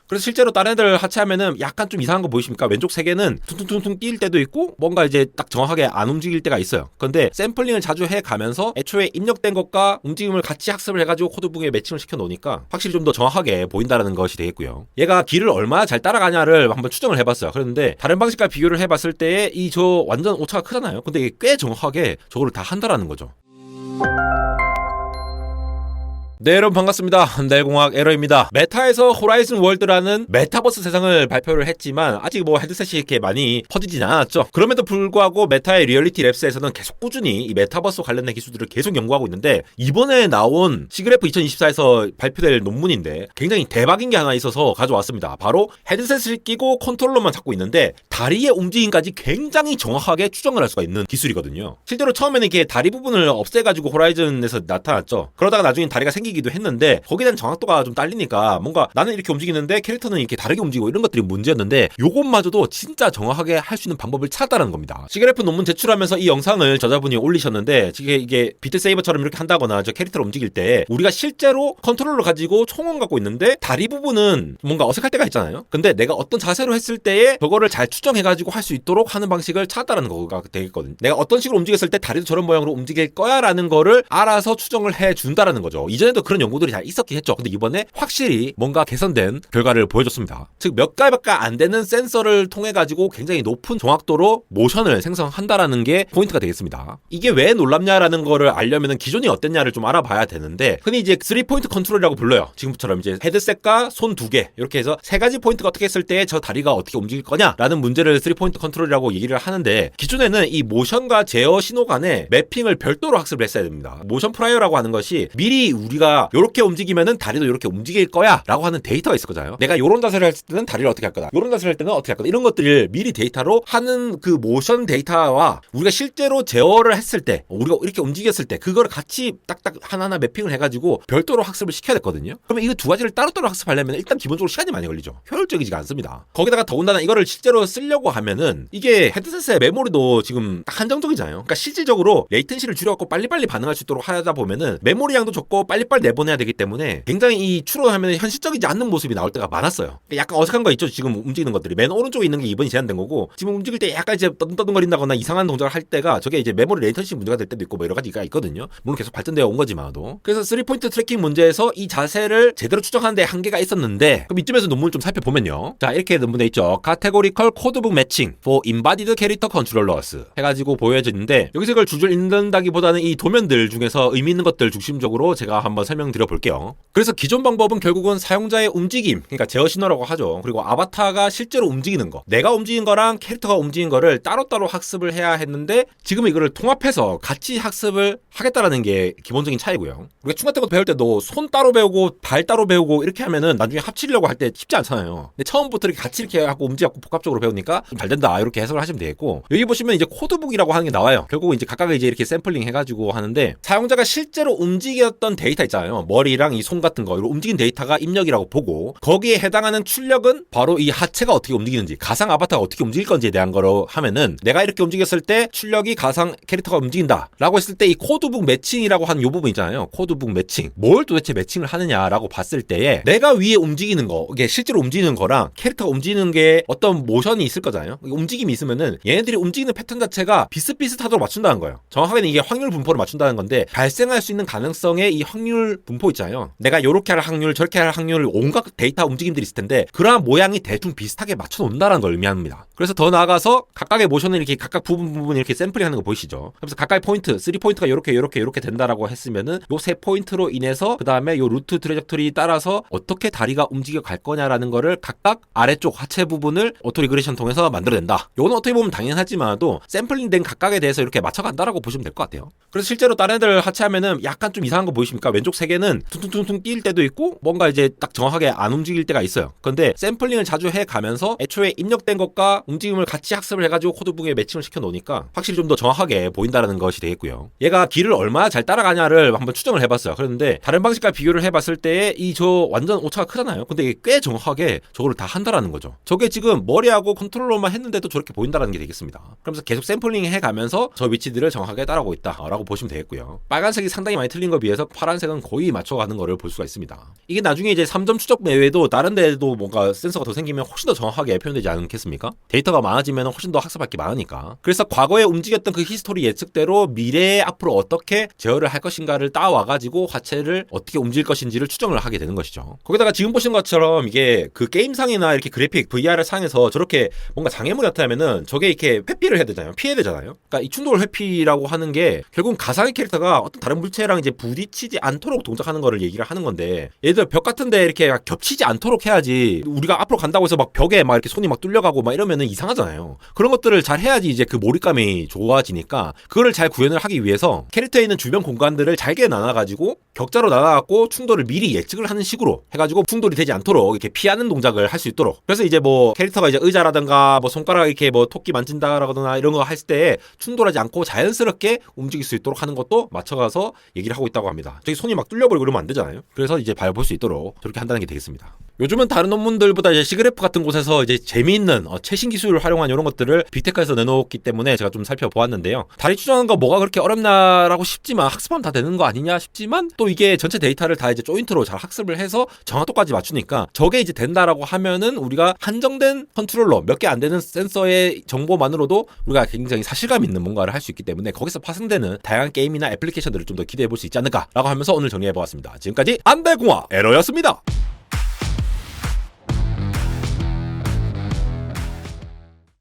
그래서 실제로 다른 애들 하체하면은 약간 좀 이상한 거 보이십니까? 왼쪽 3개는 퉁퉁퉁퉁 뛸 때도 있고 뭔가 이제 딱 정확하게 안 움직일 때가 있어요. 그런데 샘플링을 자주 해가면서 애초에 입력된 것과 움직임을 같이 학습을 해가지고 코드북에 매칭을 시켜 놓으니까 확실히 좀 더 정확하게 보인다는 것이 되겠고요. 얘가 길을 얼마나 잘 따라가냐를 한번 추정을 해봤어요. 그런데 다른 방식과 비교를 해봤을 때 이 저 완전 오차가 크잖아요. 근데 이게 꽤 정확하게 저거를 다 한다라는 거죠. 네, 여러분 반갑습니다. 한달공학 에러입니다. 메타에서 호라이즌 월드라는 메타버스 세상을 발표를 했지만 아직 뭐 헤드셋이 이렇게 많이 퍼지진 않았죠. 그럼에도 불구하고 메타의 리얼리티 랩스에서는 계속 꾸준히 이 메타버스 관련된 기술들을 계속 연구하고 있는데 이번에 나온 시그래프 2024에서 발표될 논문인데 굉장히 대박인 게 하나 있어서 가져왔습니다. 바로 헤드셋을 끼고 컨트롤러만 잡고 있는데 다리의 움직임까지 굉장히 정확하게 추정을 할 수가 있는 기술이거든요. 실제로 처음에는 이렇게 다리 부분을 없애가지고 호라이즌에서 나타났죠. 그러다가 나중에 다리가 생기기도 했는데 거기에 대한 정확도가 좀 딸리니까 뭔가 나는 이렇게 움직이는데 캐릭터는 이렇게 다르게 움직이고 이런 것들이 문제였는데 요것마저도 진짜 정확하게 할 수 있는 방법을 찾았다는 겁니다. 시그래프 논문 제출하면서 이 영상을 저자분이 올리셨는데 이게 비트 세이버처럼 이렇게 한다거나 저 캐릭터를 움직일 때 우리가 실제로 컨트롤러 가지고 총을 갖고 있는데 다리 부분은 뭔가 어색할 때가 있잖아요. 근데 내가 어떤 자세로 했을 때에 그거를 잘 추정해가지고 할 수 있도록 하는 방식을 찾았다는 거가 되겠거든요. 내가 어떤 식으로 움직였을 때 다리도 저런 모양으로 움직일 거야 라는 거를 알아서 추정을 해준다라는 거죠. 이전에도 그런 연구들이 잘 있었긴 했죠. 근데 이번에 확실히 뭔가 개선된 결과를 보여줬습니다. 즉 몇 가지밖에 안 되는 센서를 통해 가지고 굉장히 높은 정확도로 모션을 생성한다라는 게 포인트가 되겠습니다. 이게 왜 놀랍냐라는 거를 알려면은 기존이 어땠냐를 좀 알아봐야 되는데 흔히 이제 3포인트 컨트롤이라고 불러요. 지금처럼 이제 헤드셋과 손 2개 이렇게 해서 3가지 포인트가 어떻게 했을 때 저 다리가 어떻게 움직일 거냐라는 문제를 3포인트 컨트롤이라고 얘기를 하는데 기존에는 이 모션과 제어 신호 간의 매핑을 별도로 학습을 했어야 됩니다. 모션 프라이어라고 하는 것이 미리 우리가 요렇게 움직이면은 다리도 요렇게 움직일 거야 라고 하는 데이터가 있을 거잖아요. 내가 요런 자세를 할 때는 다리를 어떻게 할 거다, 요런 자세를 할 때는 어떻게 할 거다, 이런 것들을 미리 데이터로 하는 그 모션 데이터와 우리가 실제로 제어를 했을 때 우리가 이렇게 움직였을 때 그거를 같이 딱딱 하나하나 매핑을 해가지고 별도로 학습을 시켜야 됐거든요. 그러면 이 두 가지를 따로따로 학습하려면 일단 기본적으로 시간이 많이 걸리죠. 효율적이지가 않습니다. 거기다가 더군다나 이거를 실제로 쓰려고 하면은 이게 헤드셋의 메모리도 지금 한정적이잖아요. 그러니까 실질적으로 레이텐시를 줄여갖고 빨리빨리 반응할 수 있도록 하다 보면은 메모리 양도 적고 빨리빨리 내보내야 되기 때문에 굉장히 이 추론하면 현실적이지 않는 모습이 나올 때가 많았어요. 그러니까 약간 어색한 거 있죠. 지금 움직이는 것들이 맨 오른쪽에 있는 게 2번이 제한된 거고 지금 움직일 때 약간 이제 떠듬떠듬거린다거나 이상한 동작을 할 때가 저게 이제 메모리 레이턴시 문제가 될 때도 있고 뭐 여러 가지가 있거든요. 물론 계속 발전되어 온 거지만도. 그래서 3포인트 트래킹 문제에서 이 자세를 제대로 추정하는데 한계가 있었는데 그럼 이쯤에서 논문을 좀 살펴보면요. 자, 이렇게 논문에 있죠. Categorical Codebook Matching for Embodied Character Controllers 해가지고 보여지는데 여기서 이걸 줄줄 읽는다기보다는 이 도면들 중에서 의미 있는 것들 중심적으로 제가 한번 설명드려 볼게요. 그래서 기존 방법은 결국은 사용자의 움직임, 그러니까 제어 신호라고 하죠. 그리고 아바타가 실제로 움직이는 거, 내가 움직인 거랑 캐릭터가 움직인 거를 따로따로 학습을 해야 했는데 지금은 이거를 통합해서 같이 학습을 하겠다라는 게 기본적인 차이고요. 우리가 중학교 때 배울 때도 손 따로 배우고 발 따로 배우고 이렇게 하면은 나중에 합치려고 할 때 쉽지 않잖아요. 근데 처음부터 이렇게 같이 이렇게 하고 움직이고 복합적으로 배우니까 좀 잘 된다 이렇게 해석을 하시면 되겠고 여기 보시면 이제 코드북이라고 하는 게 나와요. 결국은 이제 각각의 이제 이렇게 샘플링 해가지고 하는데 사용자가 실제로 움직였던 데이터 있잖아요. 머리랑 이 손 같은 거 이런 움직인 데이터가 입력이라고 보고 거기에 해당하는 출력은 바로 이 하체가 어떻게 움직이는지 가상 아바타가 어떻게 움직일 건지에 대한 거로 하면은 내가 이렇게 움직였을 때 출력이 가상 캐릭터가 움직인다 라고 했을 때 이 코드북 매칭이라고 하는 요 부분 있잖아요. 코드북 매칭 뭘 도대체 매칭을 하느냐라고 봤을 때에 내가 위에 움직이는 거 이게 실제로 움직이는 거랑 캐릭터가 움직이는 게 어떤 모션이 있을 거잖아요. 움직임이 있으면은 얘네들이 움직이는 패턴 자체가 비슷비슷하도록 맞춘다는 거예요. 정확하게는 이게 확률 분포를 맞춘다는 건데 발생할 수 있는 가능성의 이 확률 분포 있잖아요. 내가 요렇게 할 확률 저렇게 할 확률 온갖 데이터 움직임들이 있을 텐데 그러한 모양이 대충 비슷하게 맞춰 놓는다는 걸 의미합니다. 그래서 더 나아가서 각각의 모션을 이렇게 각각 부분 이렇게 샘플링 하는 거 보이시죠? 그래서 각각의 포인트 3포인트가 요렇게 된다라고 했으면은 요 3포인트로 인해서 그 다음에 요 루트 트레젝토리 따라서 어떻게 다리가 움직여 갈 거냐라는 거를 각각 아래쪽 하체 부분을 오토 리그레이션 통해서 만들어낸다. 요거는 어떻게 보면 당연하지만도 샘플링된 각각에 대해서 이렇게 맞춰간다라고 보시면 될 것 같아요. 그래서 실제로 다른 애들 하체하면은 약간 좀 이상한 거 보이십니까? 왼쪽 3개는 퉁퉁퉁퉁 뛸 때도 있고 뭔가 이제 딱 정확하게 안 움직일 때가 있어요. 그런데 샘플링을 자주 해가면서 애초에 입력된 것과 움직임을 같이 학습을 해가지고 코드북에 매칭을 시켜 놓으니까 확실히 좀 더 정확하게 보인다라는 것이 되겠고요. 얘가 길을 얼마나 잘 따라가냐를 한번 추정을 해봤어요. 그런데 다른 방식과 비교를 해봤을 때 이 저 완전 오차가 크잖아요. 근데 이게 꽤 정확하게 저거를 다 한다라는 거죠. 저게 지금 머리하고 컨트롤러만 했는데도 저렇게 보인다라는 게 되겠습니다. 그러면서 계속 샘플링 해가면서 저 위치들을 정확하게 따라오고 있다라고 보시면 되겠고요. 빨간색이 상당히 많이 틀린 거 비해서 파란색은 거의 맞춰가는 거를 볼 수가 있습니다. 이게 나중에 이제 3점 추적 외에도 다른 데도 뭔가 센서가 더 생기면 훨씬 더 정확하게 표현되지 않겠습니까? 데이터가 많아지면 훨씬 더 학습할 게 많으니까. 그래서 과거에 움직였던 그 히스토리 예측대로 미래에 앞으로 어떻게 제어를 할 것인가를 따와가지고 화체를 어떻게 움직일 것인지를 추정을 하게 되는 것이죠. 거기다가 지금 보신 것처럼 이게 그 게임상이나 이렇게 그래픽 VR 상에서 저렇게 뭔가 장애물이 나타나면은 저게 이렇게 회피를 해야 되잖아요. 피해야 되잖아요. 그러니까 이 충돌 회피라고 하는 게 결국은 가상의 캐릭터가 어떤 다른 물체랑 이제 부딪히지 않도록 동작하는 거를 얘기를 하는 건데, 예를 들어 벽 같은데 이렇게 겹치지 않도록 해야지. 우리가 앞으로 간다고 해서 막 벽에 막 이렇게 손이 막 뚫려가고 막 이러면은 이상하잖아요. 그런 것들을 잘 해야지 이제 그 몰입감이 좋아지니까, 그거를 잘 구현을 하기 위해서 캐릭터에 있는 주변 공간들을 잘게 나눠가지고 격자로 나눠갖고 충돌을 미리 예측을 하는 식으로 해가지고 충돌이 되지 않도록 이렇게 피하는 동작을 할 수 있도록. 그래서 이제 뭐 캐릭터가 이제 의자라든가 뭐 손가락 이렇게 뭐 토끼 만진다라거나 이런 거 했을 때 충돌하지 않고 자연스럽게 움직일 수 있도록 하는 것도 맞춰가서 얘기를 하고 있다고 합니다. 저기 손이 막 뚫려버리고 그러면 안 되잖아요. 그래서 이제 밟을 수 있도록 저렇게 한다는 게 되겠습니다. 요즘은 다른 논문들보다 이제 시그래프 같은 곳에서 이제 재미있는 최신 기술을 활용한 이런 것들을 빅테크에서 내놓기 때문에 제가 좀 살펴보았는데요. 다리 추정하는 거 뭐가 그렇게 어렵나라고 싶지만, 학습하면 다 되는 거 아니냐 싶지만, 또 이게 전체 데이터를 다 이제 조인트로 잘 학습을 해서 정확도까지 맞추니까 저게 이제 된다라고 하면은 우리가 한정된 컨트롤러 몇 개 안 되는 센서의 정보만으로도 우리가 굉장히 사실감 있는 뭔가를 할 수 있기 때문에 거기서 파생되는 다양한 게임이나 애플리케이션들을 좀 더 기대해 볼 수 있지 않을까라고 하면서 오늘 정리해 보았습니다. 지금까지 안달공학 에러였습니다.